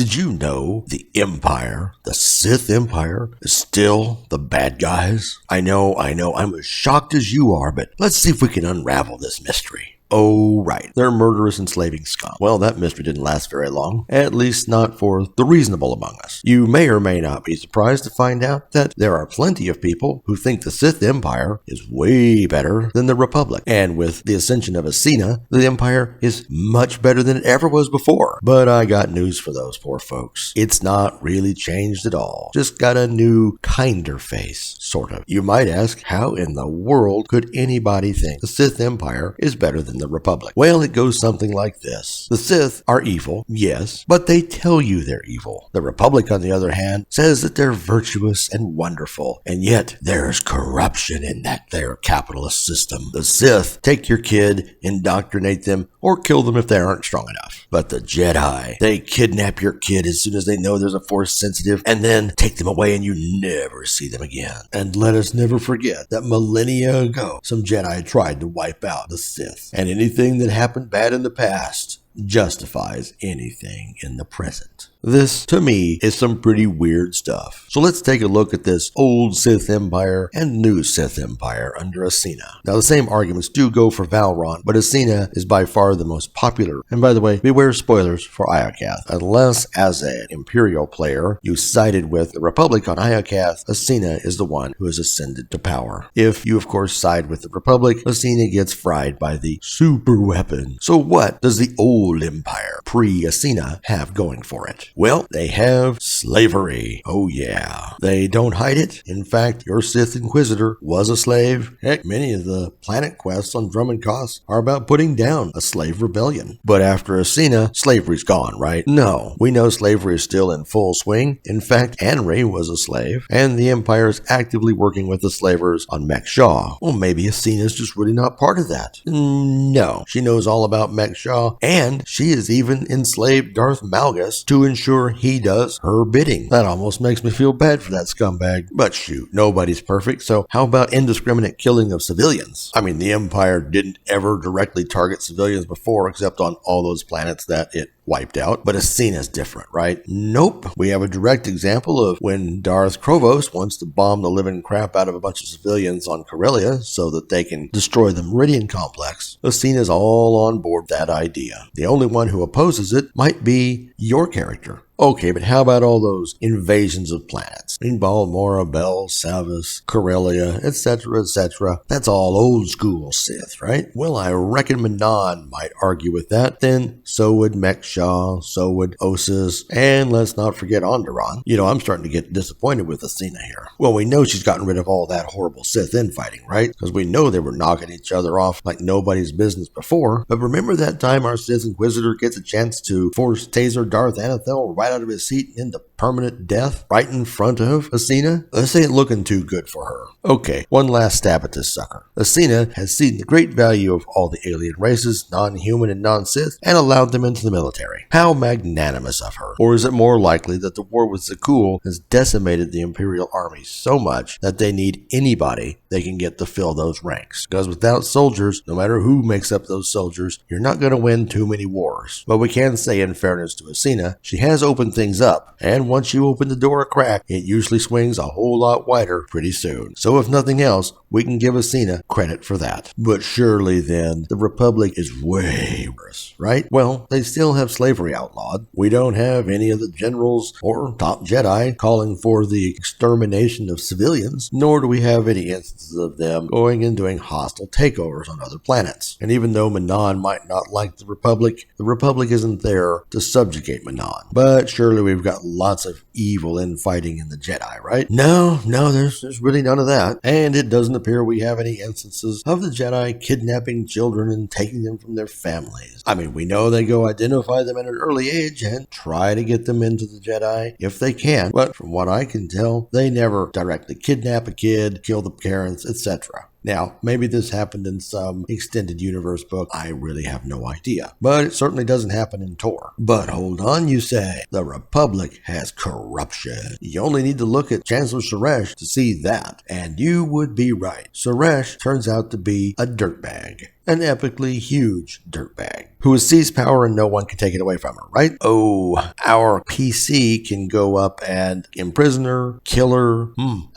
Did you know the Empire, the Sith Empire, is still the bad guys? I know, I'm as shocked as you are, but let's see if we can unravel this mystery. Oh, right. They're murderous, enslaving scum. Well, that mystery didn't last very long, at least not for the reasonable among us. You may or may not be surprised to find out that there are plenty of people who think the Sith Empire is way better than the Republic. And with the ascension of Asina, the Empire is much better than it ever was before. But I got news for those poor folks. It's not really changed at all. Just got a new, kinder face, sort of. You might ask, how in the world could anybody think the Sith Empire is better than the Republic? Well, it goes something like this. The Sith are evil, yes, but they tell you they're evil. The Republic, on the other hand, says that they're virtuous and wonderful, and yet there's corruption in that their capitalist system. The Sith take your kid, indoctrinate them, or kill them if they aren't strong enough. But the Jedi, they kidnap your kid as soon as they know there's a Force sensitive, and then take them away and you never see them again. And let us never forget that millennia ago, some Jedi tried to wipe out the Sith. And anything that happened bad in the past justifies anything in the present. This, to me, is some pretty weird stuff. So let's take a look at this old Sith Empire and new Sith Empire under Asina. Now, the same arguments do go for Valron, but Asina is by far the most popular. And by the way, beware spoilers for Iokath. Unless, as an Imperial player, you sided with the Republic on Iokath, Asina is the one who has ascended to power. If you, of course, side with the Republic, Asina gets fried by the super weapon. So what does the old Empire, pre-Asina, have going for it? Well, they have slavery. Oh yeah. They don't hide it. In fact, your Sith Inquisitor was a slave. Heck, many of the planet quests on Drum & Koss are about putting down a slave rebellion. But after Asina, slavery's gone, right? No, we know slavery is still in full swing. In fact, Anri was a slave, and the Empire is actively working with the slavers on Mek Shaw. Well, maybe Asina's just really not part of that. No, she knows all about Mek Shaw, and she has even enslaved Darth Malgus to ensure he does her bidding. That almost makes me feel bad for that scumbag. But shoot, nobody's perfect, so how about indiscriminate killing of civilians? I mean, the Empire didn't ever directly target civilians before, except on all those planets that it wiped out, but Asina's different, right? Nope. We have a direct example of when Darth Krovos wants to bomb the living crap out of a bunch of civilians on Corellia so that they can destroy the Meridian Complex. Asina's all on board that idea. The only one who opposes it might be your character. Okay, but how about all those invasions of planets? Balmora, Bel, Savas, Corellia, etc., etc. That's all old school Sith, right? Well, I reckon Manon might argue with that. Then so would Mek Shaw, so would Osas, and let's not forget Onderon. You know, I'm starting to get disappointed with Asina here. Well, we know she's gotten rid of all that horrible Sith infighting, right? Because we know they were knocking each other off like nobody's business before. But remember that time our Sith Inquisitor gets a chance to force taser Darth Anathel right out of his seat into permanent death right in front of Asina? This ain't looking too good for her. Okay, one last stab at this sucker. Asina has seen the great value of all the alien races, non-human and non-Sith, and allowed them into the military. How magnanimous of her. Or is it more likely that the war with Zakul has decimated the Imperial army so much that they need anybody they can get to fill those ranks? Because without soldiers, no matter who makes up those soldiers, you're not going to win too many wars. But we can say, in fairness to Asina, she has opened things up, and once you open the door a crack, it usually swings a whole lot wider pretty soon. So if nothing else, we can give Asina credit for that. But surely then, the Republic is way worse, right? Well, they still have slavery outlawed. We don't have any of the generals or top Jedi calling for the extermination of civilians, nor do we have any instances of them going and doing hostile takeovers on other planets. And even though Manon might not like the Republic isn't there to subjugate Manon. But surely we've got lots of evil infighting in the Jedi, right? No, there's really none of that. And it doesn't appear we have any instances of the Jedi kidnapping children and taking them from their families. I mean, we know they go identify them at an early age and try to get them into the Jedi if they can, but from what I can tell, they never directly kidnap a kid, kill the parents, etc. Now, maybe this happened in some extended universe book. I really have no idea. But it certainly doesn't happen in TOR. But hold on, you say. The Republic has corruption. You only need to look at Chancellor Suresh to see that. And you would be right. Suresh turns out to be a dirtbag. An epically huge dirtbag who has seized power and no one can take it away from her, right? Oh, our PC can go up and imprison her, kill her.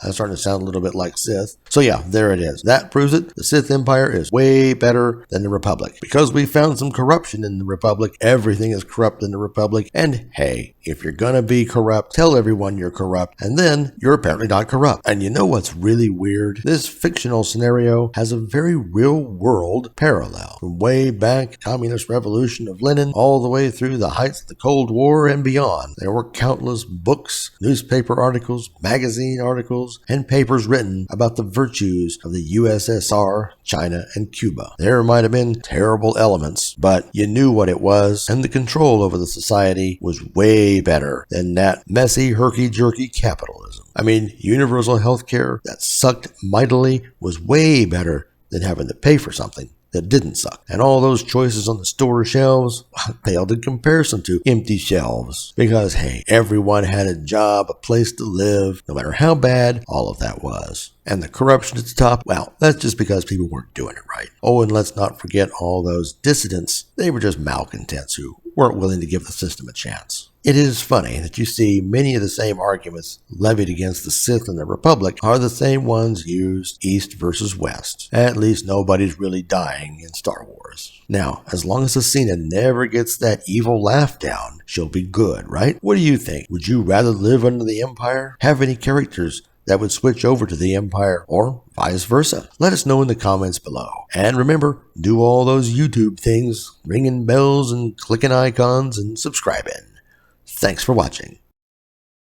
That's starting to sound a little bit like Sith. So yeah, there it is. That proves it. The Sith Empire is way better than the Republic. Because we found some corruption in the Republic, everything is corrupt in the Republic. And hey, if you're gonna be corrupt, tell everyone you're corrupt, and then you're apparently not corrupt. And you know what's really weird? This fictional scenario has a very real world parallel. From way back, communist revolution of Lenin, all the way through the heights of the Cold War and beyond. There were countless books, newspaper articles, magazine articles, and papers written about the virtues of the USSR, China, and Cuba. There might have been terrible elements, but you knew what it was, and the control over the society was way better than that messy, herky-jerky capitalism. I mean, universal health care that sucked mightily was way better than having to pay for something that didn't suck. And all those choices on the store shelves paled in comparison to empty shelves. Because, hey, everyone had a job, a place to live, no matter how bad all of that was. And the corruption at the top, well, that's just because people weren't doing it right. Oh, and let's not forget all those dissidents. They were just malcontents who weren't willing to give the system a chance. It is funny that you see many of the same arguments levied against the Sith and the Republic are the same ones used East versus West. At least nobody's really dying in Star Wars. Now, as long as Asina never gets that evil laugh down, she'll be good, right? What do you think? Would you rather live under the Empire? Have any characters that would switch over to the Empire, or vice versa? Let us know in the comments below. And remember, do all those YouTube things, ringing bells and clicking icons and subscribing. Thanks for watching.